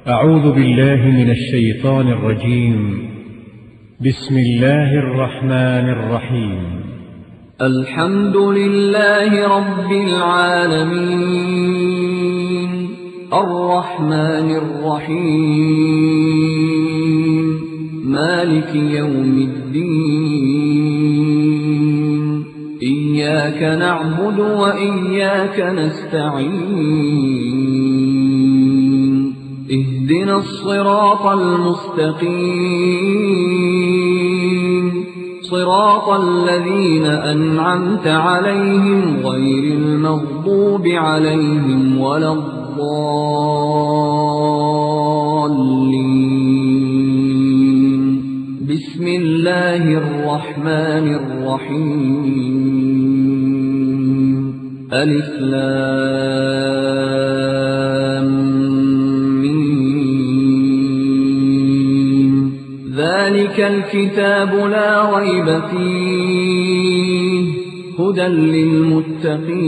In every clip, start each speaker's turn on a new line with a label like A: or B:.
A: أعوذ بالله من الشيطان الرجيم. بسم الله الرحمن الرحيم.
B: الحمد لله رب العالمين الرحمن الرحيم مالك يوم الدين إياك نعبد وإياك نستعين اهدنا الصراط المستقيم صراط الذين أنعمت عليهم غير المغضوب عليهم ولا الضالين. بسم الله الرحمن الرحيم. ألف لام ميم. ذلك الكتاب لا ريب فيه هدى للمتقين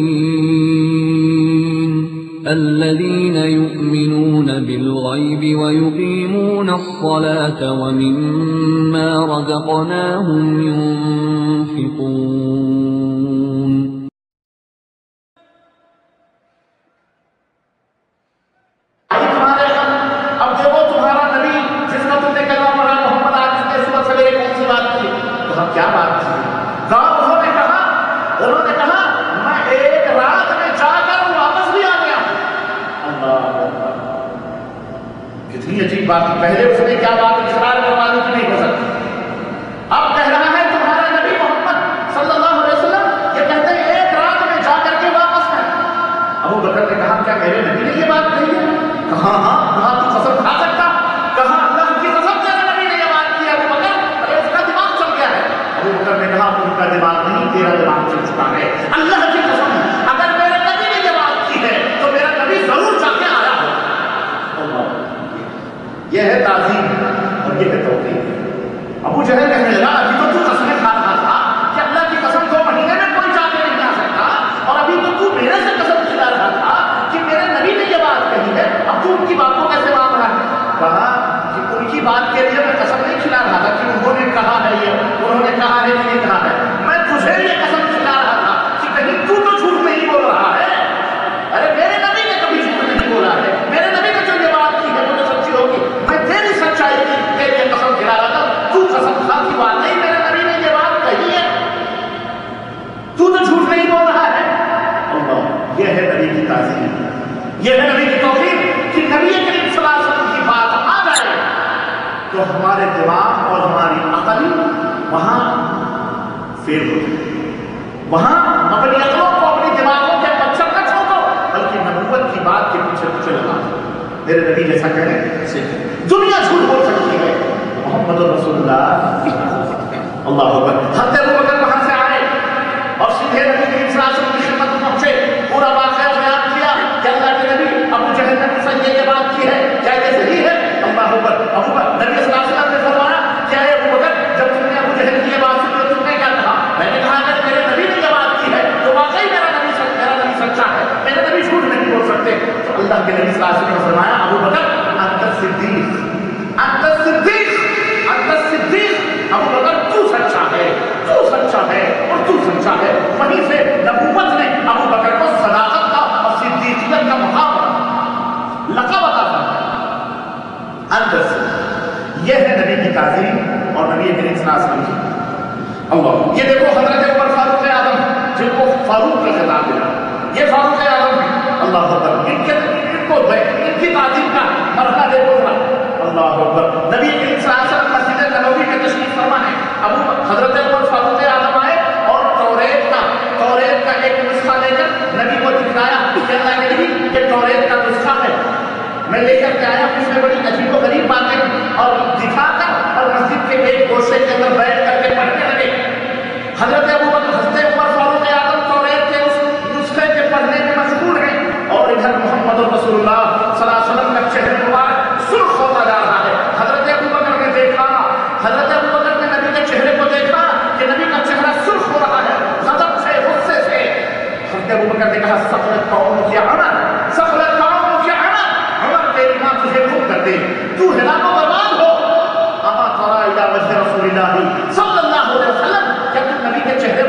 B: الذين يؤمنون بالغيب ويقيمون الصلاة ومما رزقناهم ينفقون.
C: کیا بات تھی؟ انہوں نے کہا میں ایک رات میں جا کر واپس بھی آ گیا. اللہ کتنی عجیب بات تھی. پہلے اس نے کیا بات اقرار کروانے کی نہیں ہو سکتی. اب کہہ رہا ہے تمہارا نبی محمد صلی اللہ علیہ وسلم یہ کہتے ہیں ایک رات میں جا کر کے واپس ہے. ابو بکر نے کہا کیا میرے نبی نے یہ بات کہی ہے؟ کہا ہاں. کہا تو قسم کھا سکتا؟ کہا اللہ کی قسم تیرے نبی نے یہ بات کی ہے. ابو بکر ارے اس کا دماغ چل گیا ہے. ابو بکر نے کہا ان کا دماغ نہیں تیرا دماغ چل چکا ہے. اللہ کی قسم اگر میرے نبی نے یہ بات کی ہے تو میرا نبی ضرور جا کے آیا ہو. یہ ہے تعظیم اور یہ ہے توقیر. ابو جہل کہنے لگا ابھی تو تو قسمیں کھا رہا تھا کہ اللہ کی قسم 2 مہینے میں کوئی جا کے نہیں آ سکتا اور ابھی تو تو میرے سے قسم کھلا رہا تھا کہ میرے نبی نے یہ بات کہی ہے. اب تو ان کی باتوں کیسے مان رہا ہے؟ کہا کہ ان کی بات کے لیے میں قسم نہیں کھلا رہا تھا کہ انہوں نے کہا ہے یہ انہوں نے کہا ہے کہ نہیں کہا ہے. میں تجھے یہ قسم کھلا رہا تھا کہ کہیں تو جھوٹ نہیں بول رہا ہے. ارے میرے نبی نے کبھی جھوٹ نہیں بولا ہے. میرے نبی نے جو یہ بات کی ہے وہ تو سچی ہوگی. میں تیری سچائی کے لیے قسم کھلا رہا تھا. تو قسم کھا کی بات نہیں. میرے نبی نے یہ بات کہی ہے. تو جھوٹ نہیں بول رہا ہے. اللہ یہ ہے نبی کی تعظیم. یہ ہے نبی کی توقیر کہ نبی کریم صلی اللہ علیہ وسلم کی بات آ جائے تو ہمارے دماغ اور ہماری عقل وہاں فیل ہو جائے. وہاں اپنی عقلوں کو اپنی دماغوں کے پچھر نہ چھوڑو بلکہ نبوت کی بات کے پیچھے پیچھے لگا دو. میرے نبی جیسا کہہ رہے ہیں دنیا جھوٹ بول سکتی ہے. محمد رسول اللہ اللہ اکبر. حضرت ابو بکر وہاں سے آئے اور سیدھے نبی کریم صلی اللہ علیہ وسلم کی خدمت میں پہنچے. پورا واقعہ بیان کیا کہ اللہ کے نبی ابو جہل نے مجھ سے یہ بات کی ہے کیا یہ صحیح ہے؟ اللہ اکبر. ابو بکر نبی صلی اللہ علیہ وسلم نے فرمایا کیا ہے ابو بکر جب تم نے ابو جہل کی یہ بات سنی تو تم نے کیا کہا؟ میں نے کہا اگر میرے نبی نے یہ بات کی ہے تو واقعی میرا نبی سچا ہے. میرے نبی جھوٹ نہیں بول سکتے. تو اللہ کے نبی صلی اللہ علیہ وسلم نے فرمایا ابو بکر انت صدیق انت صدیق انت صدیق. ابو بکر تو سچا ہے تو سچا ہے اور تو سچا ہے. وہیں سے نبوت نے ابو بکر کو صداقت کا اور صدیقیت کا مقام لقب عطا فرمایا. انت صدیق. یہ ہے نبی کی تعظیم اور نبی کریم صلی اللہ علیہ وسلم کی. اللہ یہ دیکھو حضرت عمر فاروق اعظم جن کو فاروق کا خطاب ملا یہ فاروق اعظم ہے. اللہ اکبر. ان کی تعظیم کا مرحلہ دیکھو ذرا. اللہ اکبر. نبی کریم صلی اللہ علیہ وسلم مسجد نبوی میں تشریف فرما ہے. ابو حضرت عمر فاروق اعظم آئے اور توریت کا ایک نسخہ لے کر نبی کو دکھلایا کہ اللہ کے نبی یہ توریت کا نسخہ ہے میں لے کر کے آیا. اس میں بڑی عجیب و غریب باتیں اور دکھا کر اور مسجد کے ایک گوشے کے اندر بیٹھ کر کے پڑھنے لگے. حضرت ابو بکر حضرت عمر فاروق اعظم توریت کے اس نسخے کے پڑھنے میں مشغول ہیں اور ادھر محمد رسول اللہ صلی اللہ علیہ وسلم کا چہرہ مبارک سرخ ہوتا جا رہا ہے. حضرت ابو بکر نے دیکھا حضرت ابو بکر نے نبی کے چہرے کو دیکھا کہ نبی کا چہرہ سرخ ہو رہا ہے غضب سے غصے سے. حضرت ابو بکر نے کہا سخلت قوم کی عمر سخلت قوم کی عمر. عمر تیری ماں تجھے خوب کر دے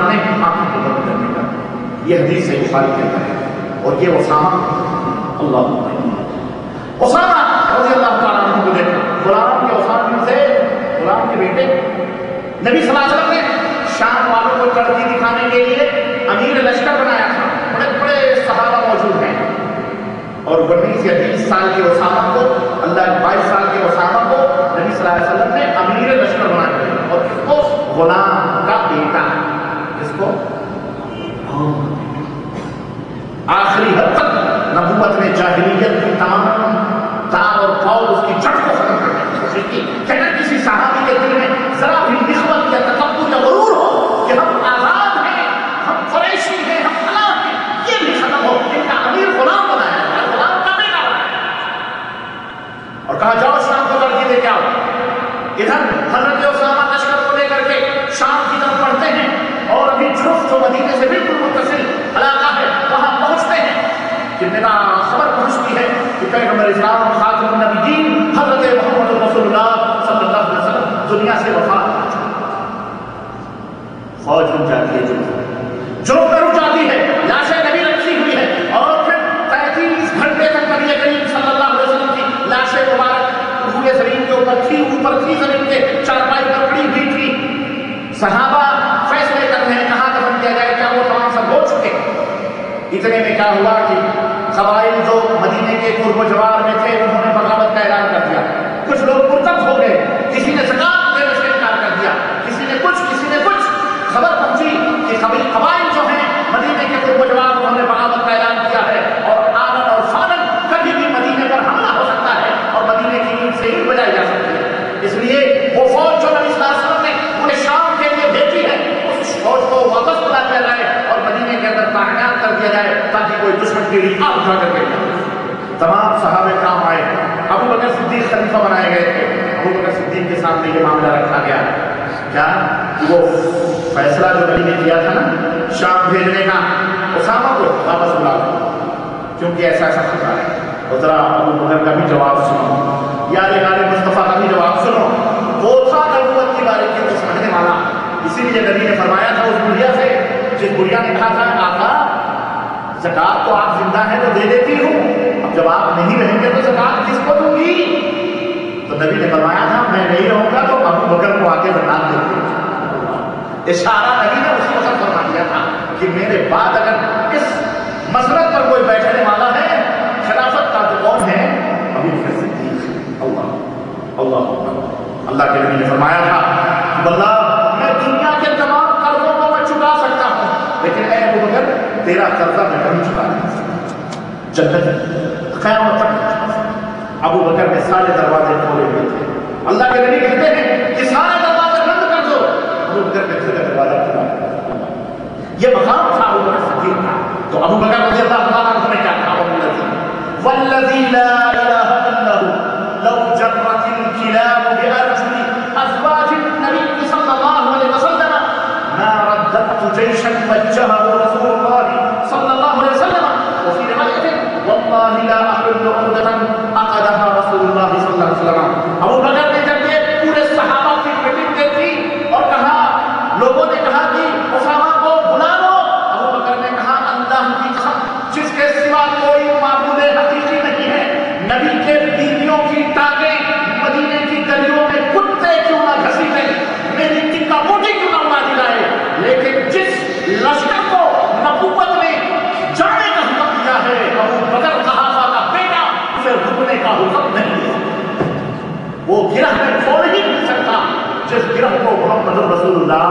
C: سامنے آنکھوں کو بند کرنے کا. یہ حدیث صحیح بخاری کے اندر ہے. اور یہ اسامہ رضی اللہ تعالیٰ عنہ کو دیکھا. غلام کے اسامہ بن زید، غلام کے بیٹے، نبی صلی اللہ علیہ وسلم نے شام والوں کو چڑھتی دکھانے کے لیے امیر لشکر بنایا تھا. بڑے بڑے صحابہ موجود ہیں. اور 19 یا 20 سال کے اسامہ کو، 22 سال کے اسامہ کو نبی صلی اللہ علیہ وسلم نے امیر لشکر بنایا. اور کس کو؟ غلام کا بیٹا. کس کو؟ آخری حد تک نبوت نے جاہلیت کی تمام تار اور پاؤ اس کی جڑ کو ختم کرنے کی کوشش کی. کہ اگر کسی صحابی کے دل میں ذرا بھی نسبت یا تکبر یا غرور ہو کہ ہم آزاد ہیں، ہم قریشی ہیں، ہم فلاں ہیں، یہ بھی ختم ہو. ان کا امیر غلام بنایا ہے، غلام کا بیٹا بنایا. اور کہا جاؤ شام کو لڑکی دے کے آؤ. ادھر حضرت اسامہ لشکر کو لے کر کے شام کی طرف بڑھتے ہیں. اور ابھی جھوف جو مدینے سے بالکل متصل علاقہ ہے وہاں پہنچتے ہیں کہ میرا خبر پہنچتی ہے کہ پیغمبر اسلام خاتم النبیین حضرت محمد رسول اللہ صلی اللہ علیہ وسلم دنیا سے وفات. فوج رک جاتی ہے، جو رک جاتی ہے، لاشیں نبی رکھی ہوئی ہے. اور پھر 33 گھنٹے تک نبی کریم صلی اللہ علیہ وسلم کی لاشیں مبارک روئے زمین کے اوپر تھی، اوپر تھی زمین کے چارپائی پر پڑی ہوئی تھی. صحابہ فیصلے کر رہے ہیں کہاں دفن کیا جائے، کیا وہ تمام سب ہو چکے. اتنے میں کیا ہوا کہ قبائل جو مدینے کے قرب و جوار میں تھے انہوں نے بغاوت کا اعلان کر دیا. کچھ لوگ مرتد ہو گئے، کسی نے زکات دینے سے انکار کر دیا، کسی نے کچھ. خبر پہنچی کہ قبائل جو ہیں مدینے کے قرب و جوار انہوں نے بغاوت کا اعلان کیا ہے. اور آنن اور فانن کبھی بھی مدینے پر حملہ ہو سکتا ہے اور مدینے کی اینٹ سے اینٹ بجائی جا سکتی ہے. اس لیے وہ فوج جو نبی صلی اللہ علیہ وسلم نے انہیں شام کے لیے بھیجی ہے اس فوج کو واپس بلا دیا جائے اور مدینے کے اندر تعینات کر دیا جائے تاکہ کوئی دشمن کی ریخت اٹھا کر کے. تمام صحابہ کرام آئے. ابو بکر صدیق خلیفہ بنائے گئے تھے. ابو بکر صدیق کے سامنے یہ معاملہ رکھا گیا. کیا وہ فیصلہ جو نبی نے کیا تھا نا شام بھیجنے کا، اسامہ کو واپس بلا دو کیونکہ ایسا ایسا خطرہ ہے. اور ذرا ابو بکر کا بھی جواب سنو، یار مصطفیٰ کا بھی جواب سنو. وہ تھا نبوت کی باریکی کو سمجھنے والا. اسی لیے نبی نے فرمایا تھا اس بڑھیا سے، جس بڑھیا نے کہا تھا آقا زکات تو آپ زندہ ہیں تو دے دیتی ہوں، اب جب آپ نہیں رہیں گے تو زکات کس کو دوں گی؟ تو نبی نے فرمایا تھا میں نہیں رہوں گا تو ابو بکر کو آ کے زکات دیتے. اشارہ نبی نے اسی وقت فرما دیا تھا کہ میرے بعد اگر اس مسلک پر کوئی بیٹھنے والا ہے خلافت کا تو کون ہے؟ ابو بکر صدیق. اللہ کے نبی نے فرمایا تھا کہ اللہ میں دنیا کے تمام قرضوں کو میں چکا سکتا ہوں لیکن اے ابو بکر تیرا قرضہ میں کبھی چکا نہیں سکتا. جنت قیامت تک ابو بکر نے سارے دروازے کھولے ہوئے تھے. اللہ کے نبی کہتے ہیں کہ سارے دروازے بند کر دو. ابو بکر نے پھر دروازہ کھولا. یہ مقام تھا ابو بکر صدیق کا. تو ابو بکر رضی اللہ تعالیٰ عنہ نے کیا کہا؟ والذی لا الہ الا هو لو جرت الكلاب بارجل ازواج النبی صلی اللہ علیہ وسلم ما رددت جیشا وجهه رسول اللہ صلی اللہ علیہ وسلم. وفي روایت واللہ لا احل عقدة عقدها رسول اللہ صلی اللہ علیہ وسلم. ابو بکر نے جب یہ پورے صحابہ کی میٹنگ دیکھی اور کہا، لوگوں نے کہا کہ اسامہ کو بلا لو، ابو بکر نے کہا اللہ کی قسم جس کے سوا کوئی معبود حقیقی نہیں ہے، نبی کے بیویوں کی ٹانگیں مدینے کی گلیوں میں کتے کیوں نہ گھسیٹیں، میری ٹکا موٹی کیوں نہ اڑا دلائے، لیکن جس لشکر کو نبوت نے جانے کا حکم دیا ہے ابو بکر قحافہ کا بیٹا اسے رکنے کا حکم نہیں دیا. وہ گرہ میں کھول ہی نہیں سکتا جس گرہ کو محمد رسول اللہ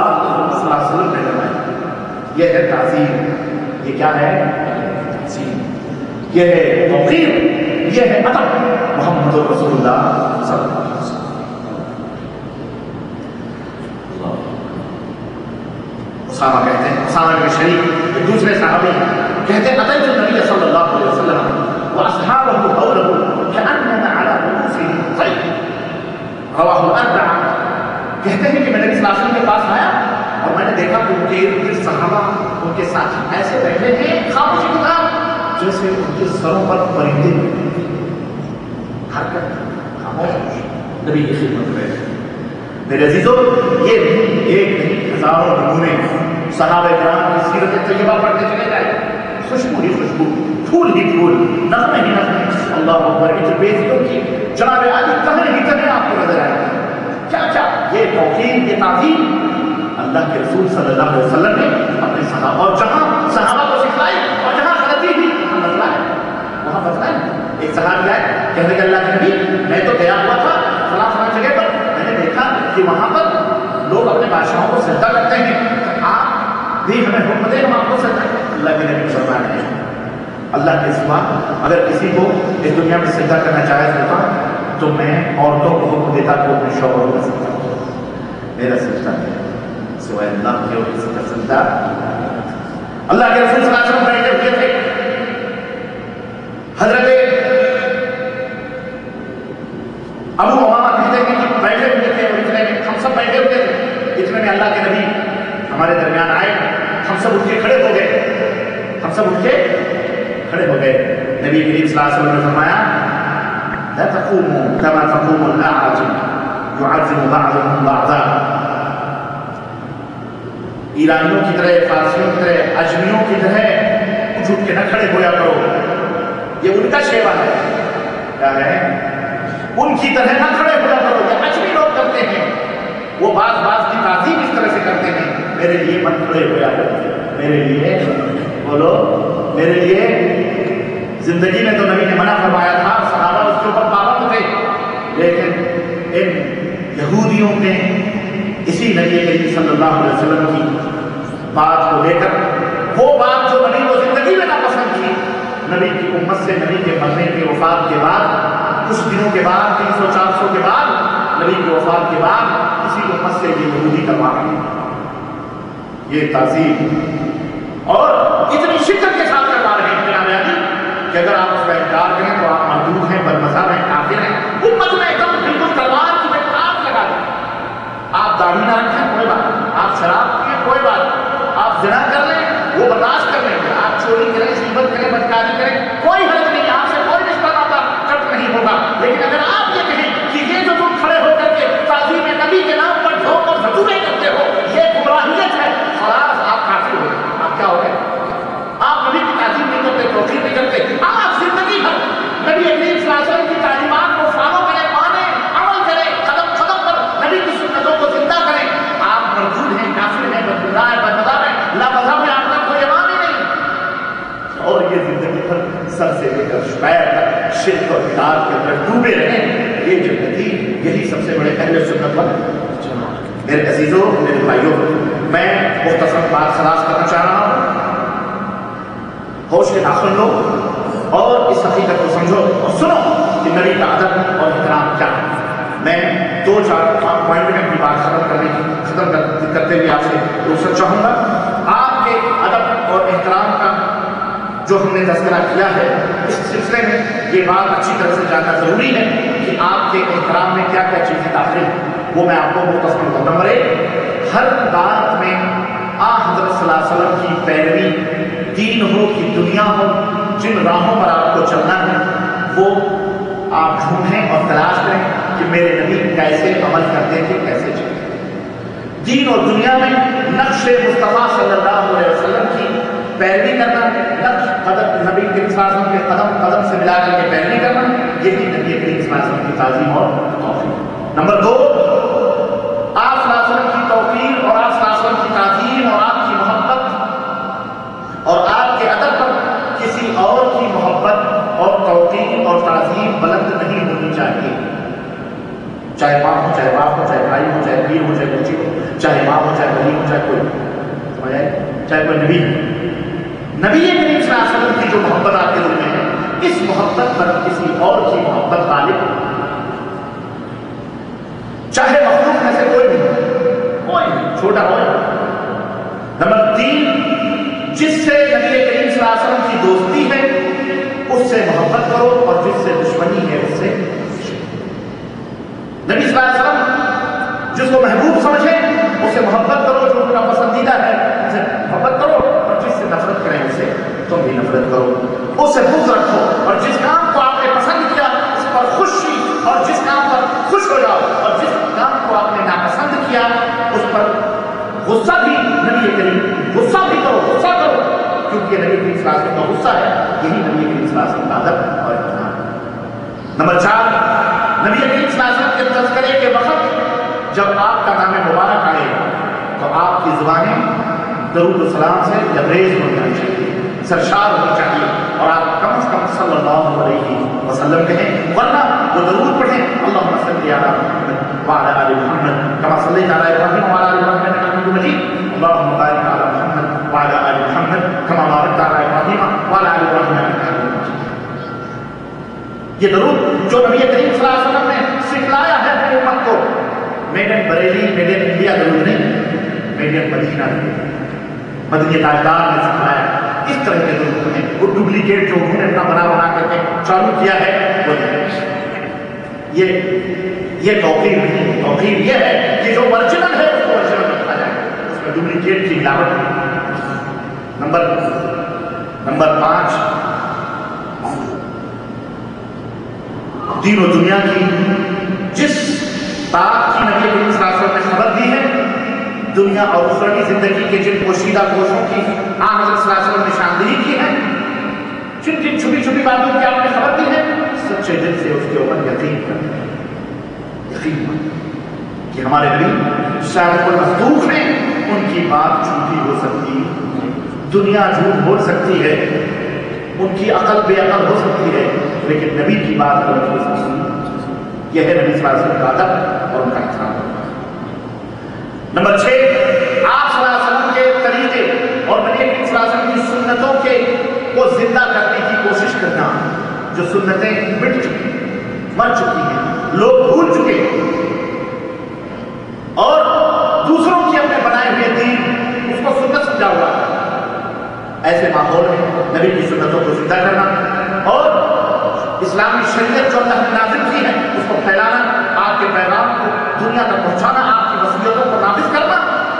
C: صلی اللہ علیہ وسلم نے لگایا. یہ ہے تعظیم. یہ کیا ہے؟ تعظیم. یہ ہے توقیر. یہ ہے ادب محمد رسول اللہ صلی اللہ علیہ وسلم. اسامہ کہتے ہیں، اسامہ بن شریک ایک دوسرے صحابی کہتے ہیں اتیت النبی صلی اللہ علیہ وسلم واصحابہ حوله كأننا على رؤوسهم طير. رواہ الاربعہ. کہتے ہیں کہ میں نبی صلی اللہ علیہ وسلم کے پاس آیا اور میں نے دیکھا کہ ان کے صحابہ ان کے ساتھ ایسے بیٹھے ہیں خاموشی کے ساتھ جیسے ان کے سروں پر پرندے حرکت خاموش. نبی کی خدمت میں میرے عزیزوں یہ ایک نہیں ہزاروں نمونے صحابہ کرام کی سیرت طیبہ پڑھتے چلے جائیں، خوشبو ہی خوشبو، پھول ہی پھول، نغمے ہی نغمے، اللہ اکبر، اتنے بیزیوں کی جناب عالی تہنے ہی تہنے آپ کو نظر آئیں گے۔ کیا کیا یہ توقیر، یہ تعظیم اللہ کے رسول صلی اللہ علیہ وسلم نے اپنے صحابہ، اور جہاں صحابہ کو سکھلائی اور جہاں غلطی ہوئی وہاں بتلائے، وہاں بتلائے۔ ایک صحابی آئے کہنے کہ اللہ کے نبی میں تو گیا ہوا تھا فلاں فلاں جگہ پر، میں نے دیکھا کہ وہاں پر لوگ اپنے بادشاہوں کو سجدہ کرتے ہیں، آپ بھی ہمیں حکم دیں ہم آپ کو سجدہ کریں۔ اللہ کے نبی فرماتے ہیں اللہ کے سوا اگر کسی کو اس دنیا میں سجدہ کرنا جائز ہوتا تو میں عورتوں کو حکم دیتا کہ اپنے شوہروں کا سجدہ کرو، میرا سجدہ ہے سوائے اللہ کے اور کسی کا سجدہ۔ اللہ کے رسول صلی اللہ علیہ وسلم بیٹھے ہوئے تھے، حضرت ابو امامہ کہتے ہیں کہ بیٹھے ہوئے تھے، اور اتنے میں ہم سب بیٹھے ہوئے تھے، اتنے میں اللہ کے نبی ہمارے درمیان آئے، ہم سب اٹھ کے کھڑے ہو گئے، ہم سب اٹھ کے کھڑے ہو گئے۔ نبی کریم صلی اللہ علیہ وسلم نے فرمایا لا تقوموا كما تقوم الاعاجم يعظم بعضهم بعضا، ایرانیوں کی طرح، فارسیوں کی طرح، اجمیوں کی طرح اٹھ اٹھ کے نہ کھڑے ہویا کرو، یہ ان کا شیوا ہے، کیا ہے ان کی طرح نہ کھڑے ہویا کرو، یہ اجمی لوگ کرتے ہیں، وہ بعض کی تعظیم اس طرح سے کرتے ہیں، میرے لیے مت کھڑے ہویا کرو، میرے لیے بولو، میرے لیے زندگی میں تو نبی نے منع فرمایا تھا، صحابہ اس کے اوپر پابند تھے، لیکن ان یہودیوں نے اسی نبی کریم صلی اللہ علیہ وسلم کی بات کو لے کر، وہ بات جو نبی کو زندگی میں ناپسند تھی، نبی کی امت سے نبی کے مرنے کی وفات کے بعد کچھ دنوں کے بعد 300-400 کے بعد نبی کی وفات کے بعد اسی امت سے یہ یہودی کروا رہے ہیں، یہ تعظیم اور اتنی شدت کے ساتھ کروا رہے ہیں جناب عالی کہ اگر آپ اس کا انکار کریں تو آپ مردود ہیں، بدمذہب ہیں، کافر ہیں۔ امت میں ایک دم بالکل تلوار کی طرح آگ لگا دیں، آپ داڑھی نہ رکھیں کوئی بات، آپ شراب پئیں کوئی بات، آپ زنا کر لیں وہ برداشت کر لیں گے، آپ چوری کریں، غیبت کریں، بدکاری کریں، کوئی حرج نہیں، آپ سے کوئی رشتہ ناتا کٹ نہیں ہوگا، لیکن اگر آپ یہ کہیں کہ یہ جو تم کھڑے ہو کر کے تعظیم نبی کے نام پر ڈھوک اور زدوریں کرتے ہو یہ گمراہیت ہے، خلاص آپ کافر ہو گئے، آپ کیا ہو گئے؟ آپ نبی کی تعظیم نہیں کرتے، توقیر نہیں کرتے، آپ زندگی بھر نبی کریم صلی اللہ علیہ وسلم کی تعلیمات کو فالو کریں، مانیں، عمل کریں، قدم قدم پر نبی کی سنتوں کو زندہ کریں، آپ مردود ہیں، کافر ہیں، بدگمراہ ہیں، بدمذہب ہیں، لامذہب ہیں، آپ کا کوئی ایمان ہی نہیں، اور یہ زندگی بھر سر سے لے کر پیر تک شرک اور بدعات کے اندر ڈوبے رہیں، یہ جنتی، یہی سب سے بڑے اہل سنت پر۔ میرے عزیزوں، میرے بھائیوں، میں مختصر بات خلاص کرنا چاہ رہا ہوں، ہوش کے داخل لو اور اس حقیقت کو سمجھو اور سنو کہ نبی کا ادب اور احترام کیا ہے۔ میں 2-4 پوائنٹ میں اپنی بات ختم کرتے ہوئے آپ سے رخصت چاہوں گا۔ آپ کے ادب اور احترام کا جو ہم نے تذکرہ کیا ہے، اس سلسلے میں یہ بات اچھی طرح سے جاننا ضروری ہے کہ آپ کے احترام میں کیا کیا چیزیں داخل ہیں، وہ میں آپ کو مختصر کروں۔ نمبر 1، ہر بات میں حضرت صلی اللہ علیہ وسلم کی پیروی، دین ہو کہ دنیا ہو، جن راہوں پر آپ کو چلنا ہے وہ آپ ڈھونڈیں اور تلاش کریں کہ میرے نبی کیسے عمل کرتے تھے، کیسے چلتے۔ دین اور دنیا میں نقش مصطفیٰ صلی اللہ علیہ وسلم کی پیروی کرنا، نقش قدم نبی کریم صلی اللہ علیہ وسلم کے قدم قدم سے ملا کر کے پیروی کرنا، یہی نبی کریم صلی اللہ علیہ وسلم کی تعظیم اور توقیر۔ نمبر 2، آپ صلی اللہ علیہ وسلم کی توقیر اور آپ صلی اللہ علیہ وسلم کی تعظیم اور آپ کی محبت اور آپ کے ادب پر کسی اور کی محبت اور توقیر اور تعظیم بلند نہیں ہونی چاہیے، چاہے ماں ہو، چاہے باپ ہو، چاہے بھائی ہو، چاہے پیر ہو، چاہے بچی ہو، چاہے ماں ہو، چاہے بھائی ہو، چاہے کوئی سمجھ آئے، چاہے کوئی نبی ہو۔ نبی کریم صلی اللہ علیہ وسلم کی جو محبت آپ کے دل میں ہے، اس محبت پر کسی اور کی محبت غالب ہو، چاہے مخلوق میں سے کوئی بھی، چھوٹا ہو۔ نمبر 3، جس سے نبی کریم صلی اللہ علیہ وسلم کی دوستی ہے اس سے محبت کرو، اور جس سے دشمنی ہے اس سے نبی صلی اللہ علیہ وسلم جس کو محبوب سمجھے اس سے محبت کرو، جو ان کا پسندیدہ ہے اس سے محبت کرو، اور جس سے نفرت کریں اس سے تم بھی نفرت کرو، اس سے بغض رکھو، اور جس کام کو آپ نے پسند کیا اس پر خوشی، اور جس کام پر خوش ہو جاؤ، اور جس کام کو آپ نے ناپسند کیا اس پر غصہ بھی نبی کریم غصہ کرو، کیونکہ یہ نبی کریم صلی اللہ علیہ وسلم کا غصہ ہے، یہی نبی کریم صلی اللہ علیہ وسلم کا ادب اور احترام۔ نمبر 4، نبی کریم صلی اللہ علیہ وسلم کے تذکرے کے وقت جب آپ کا نام مبارک آئے تو آپ کی زبانیں درود و سلام سے لبریز ہونی چاہیے، سرشار ہونی چاہیے، اور آپ کم از کم صلی اللہ علیہ وسلم کہیں، ورنہ وہ درود پڑھیں اللہم صلی علی محمد وعلی آل محمد کما صلیت علی ابراہیم وعلی آل ابراہیم انک حمید مجید، اللہم بارک علی محمد وعلی آل محمد کما بارکت علی ابراہیم وعلی آل ابراہیم انک حمید مجید۔ یہ درود جو نبی کریم صلی اللہ علیہ وسلم نے سکھلایا ہے اپنی امت کو، made in Bareilly, made in India درود نہیں، میڈ ان مدینہ درود، مدنی تاجدار نے سکھلایا اس طرح کے درود ہیں۔ وہ ڈپلیکیٹ جو انہوں نے اپنا بنا کر کے چالو کیا ہے وہ یہ توقیر نہیں، توقیر یہ ہے کہ جو ورجنل ہے اس کو ورجنل رکھا جائے، اس میں ڈپلیکیٹ کی ملاوٹ نہیں۔ نمبر 5، دین و دنیا کی جس بات کی نبی کریم صلی اللہ علیہ وسلم نے خبر دی ہے، دنیا اور اخروی زندگی کے جن پوشیدہ گوشوں کی آن حضرت صلی اللہ علیہ وسلم نے نشاندہی کی ہے، جن چھپی چھپی باتوں کی آپ نے خبر دی ہے، سچے دل سے اس کے اوپر یقین کرتے ہیں، یقین کہ ہمارے نبی شاید کوئی مصدوق ہیں، ان کی بات جھوٹی ہو سکتی ہے، دنیا جھوٹ بول سکتی ہے، ان کی عقل بے عقل ہو سکتی ہے، لیکن نبی کی بات غلط ہو سکتی ہے۔ یہ ہے نبی صلی اللہ علیہ وسلم کا ادب اور ان کا احترام۔ نمبر 6، آپ صلی اللہ علیہ وسلم کے طریقے اور نبی کریم صلی اللہ علیہ وسلم کی سنتوں کو زندہ کرنے کی کوشش کرنا، جو سنتیں مٹ چکی، مر چکی ہیں، لوگ بھول چکے اور دوسروں کی اپنے بنائے ہوئے دین اس کو سنت سمجھا ہوا ہے، ایسے ماحول میں نبی کی سنتوں کو زندہ کرنا اور اسلامی شریعت جو اللہ نے نازل کی ہے اس کو پھیلانا، آپ کے پیغام کو دنیا تک پہنچانا، آپ کی وصیتوں کو نافذ کرنا،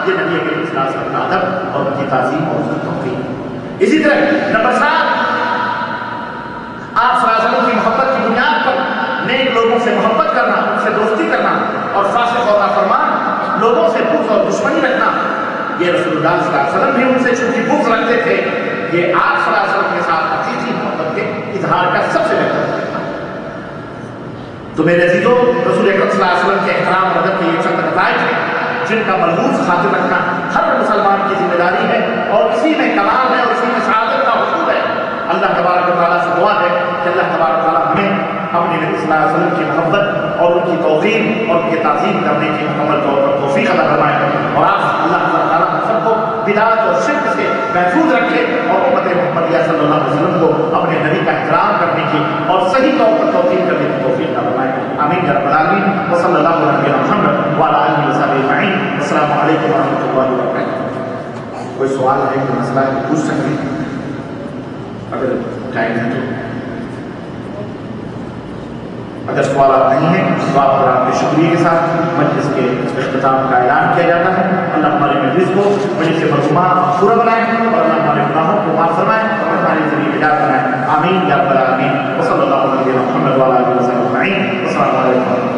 C: یہ نبی کریم صلی اللہ علیہ وسلم کا ادب اور ان کی تعظیم اور اس کی توقیر۔ اسی طرح نمبر 7، آپ صلی اللہ علیہ وسلم کی محبت کی بنیاد پر نیک لوگوں سے محبت کرنا، ان سے دوستی کرنا، اور فاسق اور نافرمان لوگوں سے بغض اور دشمنی رکھنا، یہ رسول اللہ صلی اللہ علیہ وسلم بھی ان سے چونکہ بغض رکھتے تھے، یہ آپ صلی اللہ علیہ وسلم کے ساتھ حقیقی محبت کے اظہار کا سب سے بہتر طریقہ ہے۔ تو میرے عزیزوں، رسول اکرم صلی اللہ علیہ وسلم کے احترام اور ادب کے یہ چند نتائج ہیں جن کا ملحوظ خاطر رکھنا ہر مسلمان کی ذمہ داری ہے، اور اسی میں کمال ہے اور اسی میں سعادت کا حصول ہے۔ اللہ تبارک و تعالیٰ سے دعا ہے کہ اللہ تبارک و تعالیٰ ہمیں اپنے نبی صلی اللہ علیہ وسلم کی محبت اور ان کی توقیر اور ان کی تعظیم کرنے کی مکمل طور پر توفیق عطا فرمائے، اور آپ اللہ تعالیٰ ہم سب کو بدعت اور شرک سے محفوظ رکھے، اور امت محمدیہ صلی اللہ علیہ وسلم کو اپنے نبی کا احترام کرنے کی اور صحیح طور پر توقیر کرنے کی توفیق عطا فرمائے۔ آمین یا رب العالمین، وصلی اللہ علیہ محمد وعلی آلہ وصحبہ اجمعین۔ السلام علیکم ورحمۃ اللہ وبرکاتہ۔ کوئی سوال ہے، کوئی مسئلہ ہے، پوچھ سکتے ہیں اگر ٹائم ہے تو۔ اگر سوالات نہیں ہیں تو آپ اور آپ کے شکریہ کے ساتھ مجلس کے اختتام کا اعلان کیا جاتا ہے۔ اللہ ہمارے مجلس کو مجلس مرحومہ پورا بنائے، اور اللہ ہمارے گناہوں کو معاف فرمائے اور ہماری زندگی نجات بنائے۔ آمین یا رب العالمین، وصلی اللہ علیہ محمد وعلی آلہ وصحبہ اجمعین۔ السلام علیکم۔